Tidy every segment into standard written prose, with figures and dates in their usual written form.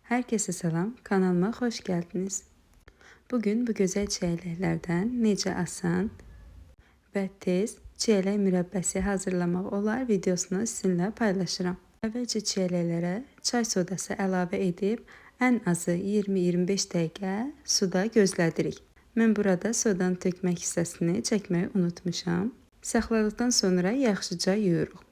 Herkese selam, kanalıma hoş geldiniz. Bugün bu güzel çiyələklərdən necə asan və tez çiyələk mürəbbəsi hazırlamaq olar videosunu sizinlə paylaşıram. Əvvəlcə çiyələklərə çay sodası əlavə edib ən azı 20-25 dəqiqə suda gözlədirik. Mən burada sodanı tökmək hissəsini çəkməyi unutmuşam. Saxladıqdan sonra yaxşıca yuyuruq.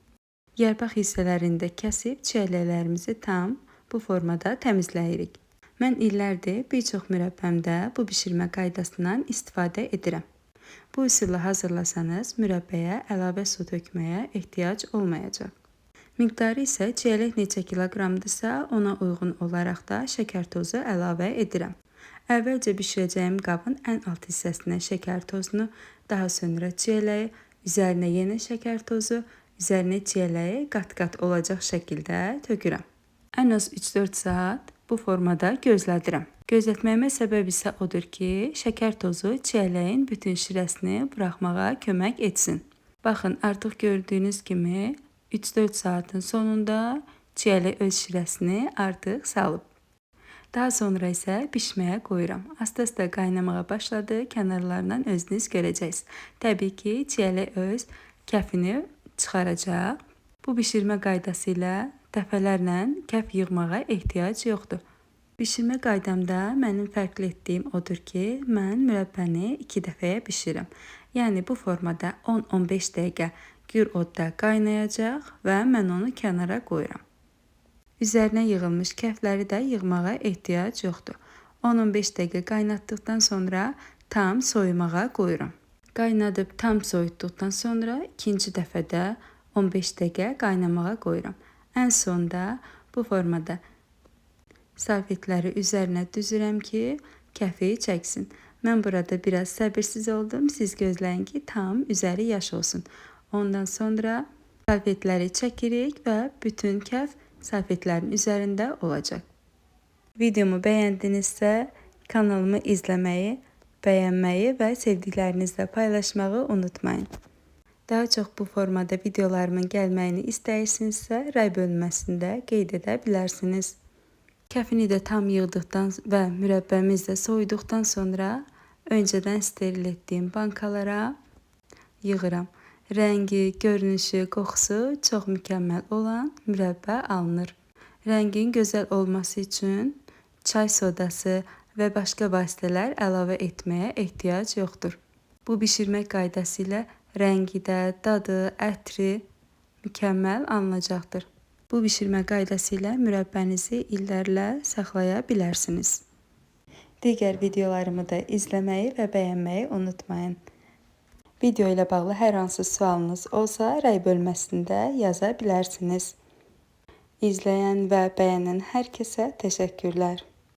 Yarpaq hissələrində kəsib çiyələklərimizi tam bu formada təmizləyirik. Mən illərdir bir çox mürəbbəmdə bu bişirmə qaydasından istifadə edirəm. Bu üsulla hazırlasanız mürəbbəyə əlavə su tökməyə ehtiyac olmayacaq. Miqdarı isə çiyələk neçə kiloqramdırsa ona uyğun olaraq da şəkər tozu əlavə edirəm. Əvvəlcə bişirəcəyim qabın ən alt hissəsinə şəkər tozunu, daha sonra çiyələyi, üzərinə yenə şəkər tozu, üzərinə çiyələyi qat-qat olacaq şəkildə tökürəm. Ən az 3-4 saat bu formada gözlədirəm. Gözlətməyimə səbəb isə odur ki, şəkər tozu çiyələyin bütün şirəsini buraxmağa kömək etsin. Baxın, artıq gördüyünüz kimi 3-4 saatın sonunda çiyələk öz şirəsini artıq salıb. Daha sonra isə bişməyə qoyuram. Asta-asta qaynamağa başladı, kənarlarından özünüz görəcəksiniz. Təbii ki, çiyələk öz kəfini çıxaracaq. Bu bişirmə qaydası ilə dəfələrlə kəf yığmağa ehtiyac yoxdur. Bişirmə qaydamda mənim fərqli etdiyim odur ki, mən mürəbbəni 2 dəfəyə bişirirəm. Yəni bu formada 10-15 dəqiqə gür odda qaynayacaq və mən onu kənara qoyuram. Üzərinə yığılmış kəfləri də yığmağa ehtiyac yoxdur. 10-15 dəqiqə qaynatdıqdan sonra tam soyumağa qoyuram. Qaynadıb tam soyutduqdan sonra ikinci dəfədə 15 dəqiqə qaynamağa qoyuram. Ən sonda bu formada salfetləri üzərinə düzürəm ki, kəfi çəksin. Mən burada biraz səbirsiz oldum. Siz gözləyin ki, tam üzəri yaş olsun. Ondan sonra salfetləri çəkirik və bütün kəf salfetlərin üzərində olacaq. Videomu bəyəndinizsə kanalımı izləməyi, bəyənməyi və sevdiklərinizlə paylaşmağı unutmayın. Daha çox bu formada videolarımın gəlməyini istəyirsinizsə, rəy bölməsində qeyd edə bilərsiniz. Kəfini də tam yığdıqdan və mürəbbəmiz də soyuduqdan sonra öncədən steril etdiyim bankalara yığıram. Rəngi, görünüşü, qoxusu çox mükəmməl olan mürəbbə alınır. Rəngin gözəl olması üçün çay sodası və başqa vasitələr əlavə etməyə ehtiyac yoxdur. Bu bişirmək qaydası ilə rəngi də, dadı, ətri mükəmməl alınacaqdır. Bu bişirmə qaydası ilə mürəbbənizi illərlə saxlaya bilərsiniz. Digər videolarımı da izləməyi və bəyənməyi unutmayın. Video ilə bağlı hər hansı sualınız olsa, rəy bölməsində yaza bilərsiniz. İzləyən və bəyənən hər kəsə təşəkkürlər.